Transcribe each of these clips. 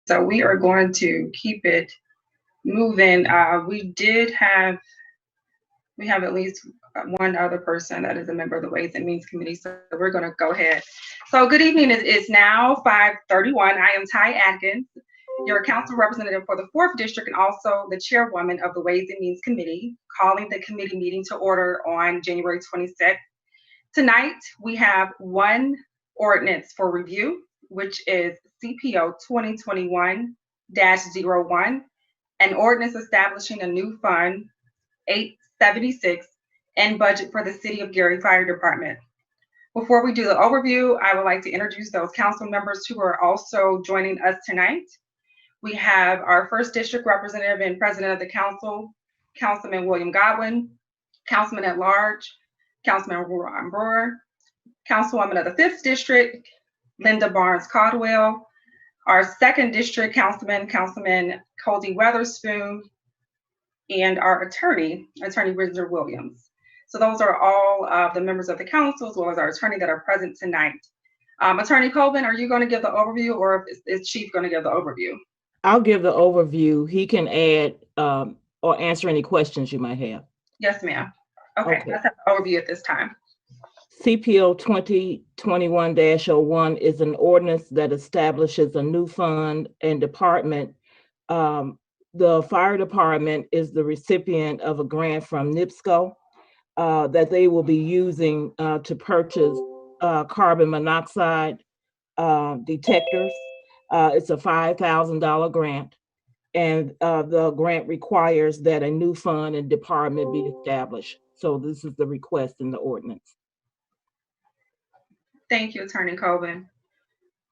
So we are going to keep it moving. We have at least one other person that is a member of the Ways and Means Committee. So we're going to go ahead. So good evening. It's now 5:31. I am Ty Atkins, your council representative for the 4th District and also the chairwoman of the Ways and Means Committee, calling the committee meeting to order on January 26th. Tonight, we have one ordinance for review, which is CPO 2021-01, an ordinance establishing a new fund, 876, and budget for the City of Gary Fire Department. Before we do the overview, I would like to introduce those council members who are also joining us tonight. We have our 1st District representative and president of the council, Councilman William Godwin, Councilman at Large, Councilman Ron Brewer, Councilwoman of the 5th District, Linda Barnes Caldwell, our 2nd District Councilman Cody Weatherspoon, and our Attorney Richard Williams. So those are all of the members of the council, as well as our attorney that are present tonight. Attorney Colvin, are you going to give the overview, or is Chief going to give the overview? I'll give the overview. He can add or answer any questions you might have. Yes, ma'am. Okay. Let's have the overview at this time. CPO 2021-01 is an ordinance that establishes a new fund and department. The fire department is the recipient of a grant from NIPSCO that they will be using to purchase carbon monoxide detectors. It's a $5,000 grant, and the grant requires that a new fund and department be established. So this is the request in the ordinance. Thank you, Attorney Colvin.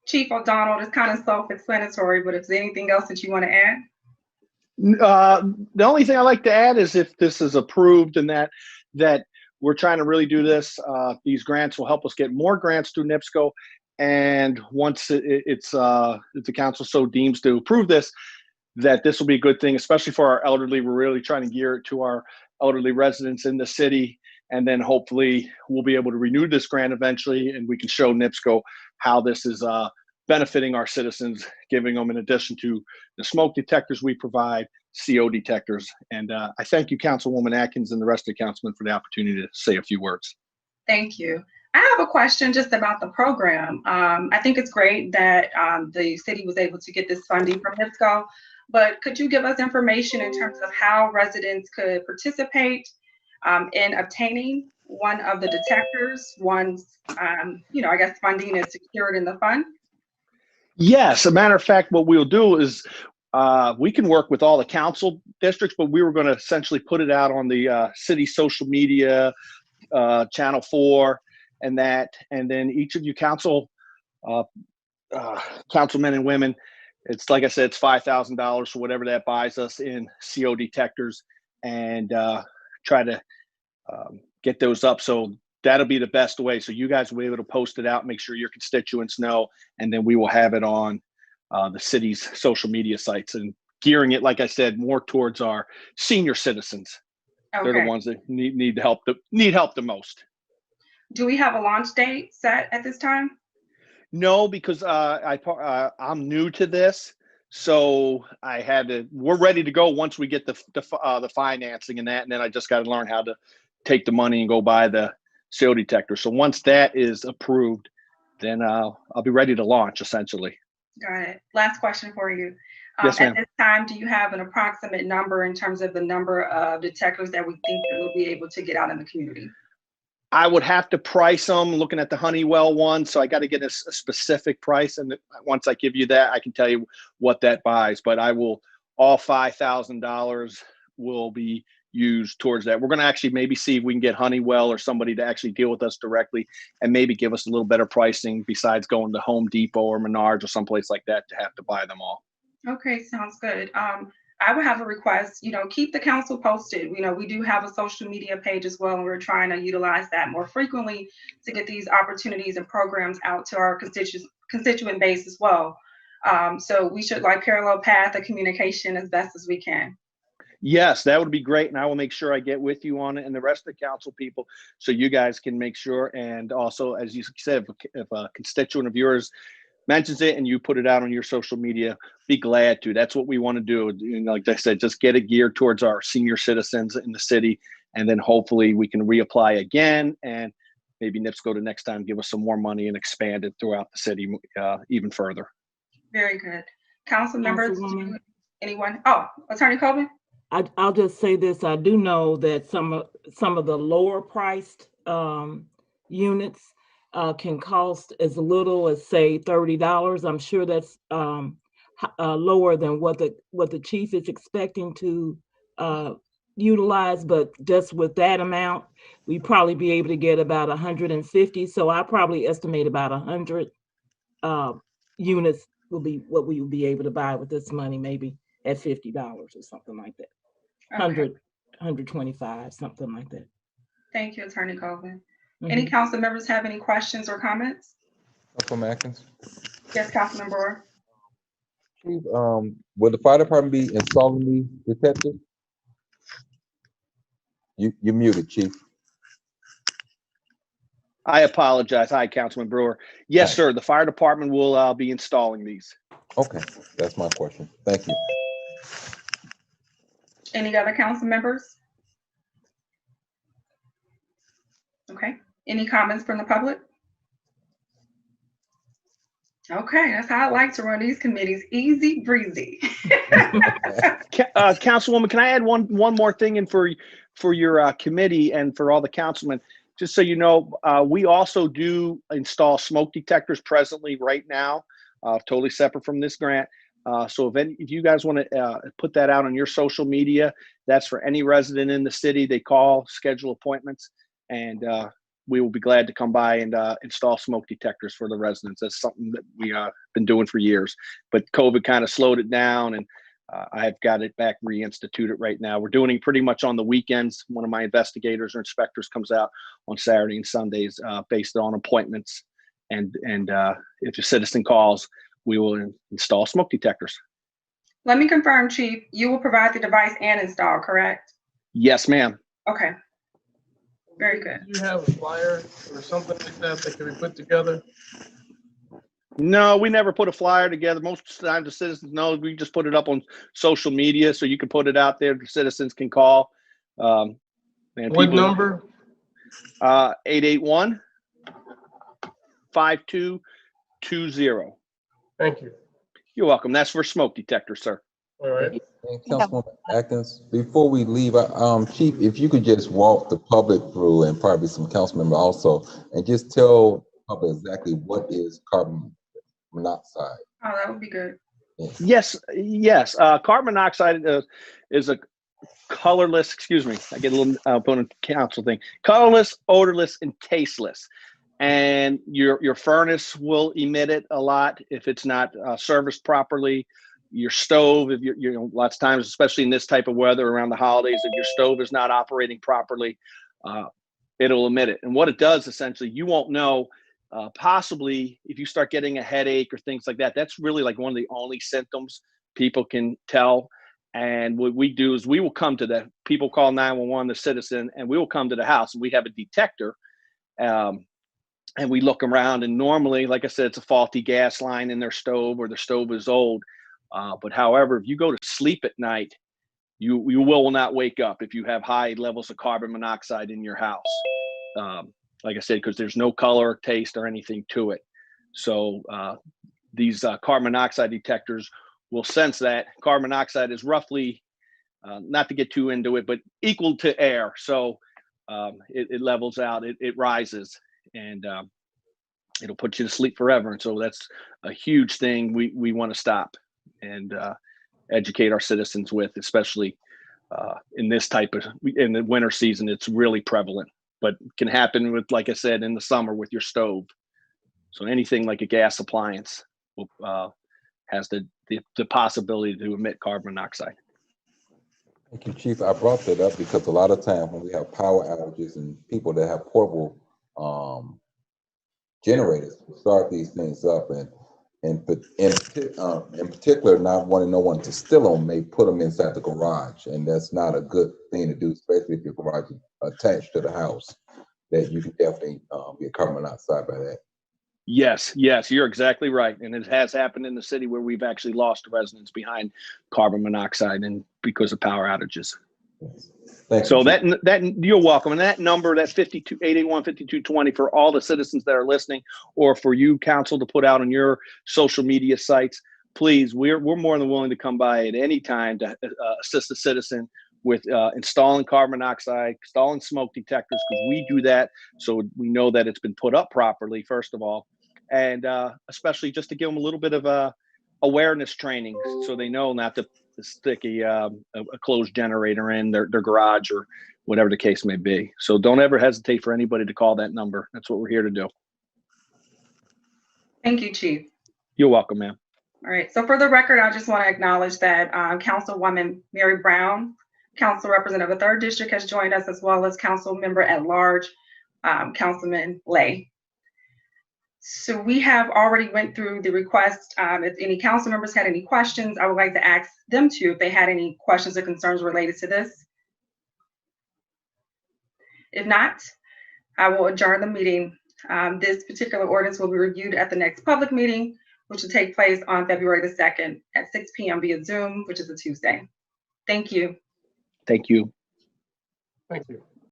Chief O'Donnell, it's kind of self-explanatory, but if there's anything else that you want to add? The only thing I like to add is if this is approved and that we're trying to really do this, these grants will help us get more grants through NIPSCO. And once if the council so deems to approve this, that this will be a good thing, especially for our elderly. We're really trying to gear it to our elderly residents in the city. And then hopefully we'll be able to renew this grant eventually, and we can show NIPSCO how this is benefiting our citizens, giving them, in addition to the smoke detectors we provide, CO detectors. And I thank you, Councilwoman Atkins, and the rest of the councilmen for the opportunity to say a few words. Thank you. I have a question just about the program. I think it's great that the city was able to get this funding from NIPSCO, but could you give us information in terms of how residents could participate in obtaining one of the detectors once, I guess funding is secured in the fund? Yes, a matter of fact, what we'll do is we can work with all the council districts, but we were going to essentially put it out on the city social media, Channel 4, and then each of you councilmen and women, it's like I said, it's $5,000 for whatever that buys us in CO detectors, and try to get those up. So that'll be the best way. So you guys will be able to post it out, make sure your constituents know, and then we will have it on the city's social media sites, and gearing it, like I said, more towards our senior citizens. Okay. They're the ones that need help the most. Do we have a launch date set at this time? No, because I'm new to this, so we're ready to go once we get the financing and that, and then I just got to learn how to take the money and go buy the CO detector. So once that is approved, then I'll be ready to launch, essentially. Got it. Last question for you. Yes, ma'am. At this time, do you have an approximate number in terms of the number of detectors that we think that we'll be able to get out in the community? I would have to price them, looking at the Honeywell one, so I got to get a specific price, and once I give you that, I can tell you what that buys. But all $5,000 will be used towards that. We're going to actually maybe see if we can get Honeywell or somebody to actually deal with us directly and maybe give us a little better pricing besides going to Home Depot or Menards or someplace like that to have to buy them all. Okay, sounds good. I would have a request, keep the council posted. We do have a social media page as well, and we're trying to utilize that more frequently to get these opportunities and programs out to our constituent base as well. So we should parallel path of communication as best as we can. Yes, that would be great. And I will make sure I get with you on it and the rest of the council people, so you guys can make sure. And also, as you said, if a constituent of yours mentions it and you put it out on your social media, be glad to. That's what we want to do. And like I said, just get it geared towards our senior citizens in the city, and then hopefully we can reapply again, and maybe NIPSCO the next time give us some more money and expand it throughout the city even further. Very good. Council members, Councilwoman. anyone? Oh, Attorney Colvin? I'll just say this, I do know that some of the lower priced units can cost as little as, say, $30. I'm sure that's lower than what the chief is expecting to utilize, but just with that amount, we probably be able to get about 150. So I probably estimate about 100 units will be what we will be able to buy with this money, maybe at $50 or something like that. 100, 125, something like that. Thank you, Attorney Colvin. Any council members have any questions or comments? Councilman Atkins. Yes, Councilman Brewer. Chief, will the fire department be installing these detectors? You're muted, Chief. I apologize. Hi, Councilman Brewer. Yes, Hi. sir. The fire department will be installing these. Okay, that's my question. Thank you. Any other council members? Okay. Any comments from the public? Okay, that's how I like to run these committees, easy breezy. Councilwoman, can I add one more thing in for your committee and for all the councilmen? Just so you know, we also do install smoke detectors presently right now, totally separate from this grant. So if you guys want to put that out on your social media, that's for any resident in the city. They call, schedule appointments, and we will be glad to come by and install smoke detectors for the residents. That's something that we been doing for years, but COVID kind of slowed it down, and I've got it back reinstituted right now. We're doing it pretty much on the weekends. One of my investigators or inspectors comes out on Saturday and Sundays based on appointments. And if a citizen calls, we will install smoke detectors. Let me confirm, Chief, you will provide the device and install, correct? Yes, ma'am. Okay. Very good. Do you have a flyer or something like that can be put together? No, we never put a flyer together. Most of the time the citizens know we just put it up on social media, so you can put it out there. The citizens can call. And What number? 881-5220. Thank you. You're welcome. That's for smoke detectors, sir. All right. And Councilwoman Atkins, before we leave, Chief, if you could just walk the public through, and probably some council member also, and just tell the public exactly what is carbon monoxide. Oh, that would be good. Yes. Carbon monoxide is a colorless, excuse me, I get a little opponent council thing, colorless, odorless, and tasteless. And your furnace will emit it a lot if it's not serviced properly. Your stove, if you know, lots of times, especially in this type of weather around the holidays, if your stove is not operating properly, it'll emit it. And what it does, essentially, you won't know. Possibly if you start getting a headache or things like that, that's really like one of the only symptoms people can tell. And what we do is we will come to the people, call 911, the citizen, and we will come to the house, and we have a detector, and we look around, and normally, like I said, it's a faulty gas line in their stove, or the stove is old. But however, if you go to sleep at night, you will not wake up if you have high levels of carbon monoxide in your house. Like I said, because there's no color, taste, or anything to it. So these carbon monoxide detectors will sense that. Carbon monoxide is roughly, not to get too into it, but equal to air. So it levels out, it rises, and it'll put you to sleep forever. And so that's a huge thing we want to stop and educate our citizens with, especially in this type of, in the winter season, it's really prevalent. But can happen with, like I said, in the summer with your stove. So anything like a gas appliance will, has the possibility to emit carbon monoxide. Thank you, Chief. I brought that up because a lot of times when we have power outages and people that have portable generators start these things up, and in particular, not wanting no one to steal them, may put them inside the garage, and that's not a good thing to do, especially if your garage is attached to the house. That you can definitely get carbon monoxide by that. Yes, yes, you're exactly right. And it has happened in the city where we've actually lost residents behind carbon monoxide and because of power outages. Thank So you, Chief. that you're welcome. And that number, that 881-5220 for all the citizens that are listening, or for you, council, to put out on your social media sites, please, we're more than willing to come by at any time to assist a citizen with installing carbon monoxide, installing smoke detectors, because we do that so we know that it's been put up properly, first of all, and especially just to give them a little bit of awareness training so they know not to stick a closed generator in their garage or whatever the case may be. So don't ever hesitate for anybody to call that number. That's what we're here to do. Thank you, Chief. You're welcome, ma'am. All right, so for the record, I just want to acknowledge that Councilwoman Mary Brown, Council Representative of the 3rd District, has joined us, as well as Council Member at Large, Councilman Lay. So we have already went through the request. If any council members had any questions, I would like to ask them to, if they had any questions or concerns related to this. If not, I will adjourn the meeting. This particular ordinance will be reviewed at the next public meeting, which will take place on February the 2nd at 6 p.m. via Zoom, which is a Tuesday. Thank you. Thank you. Thank you.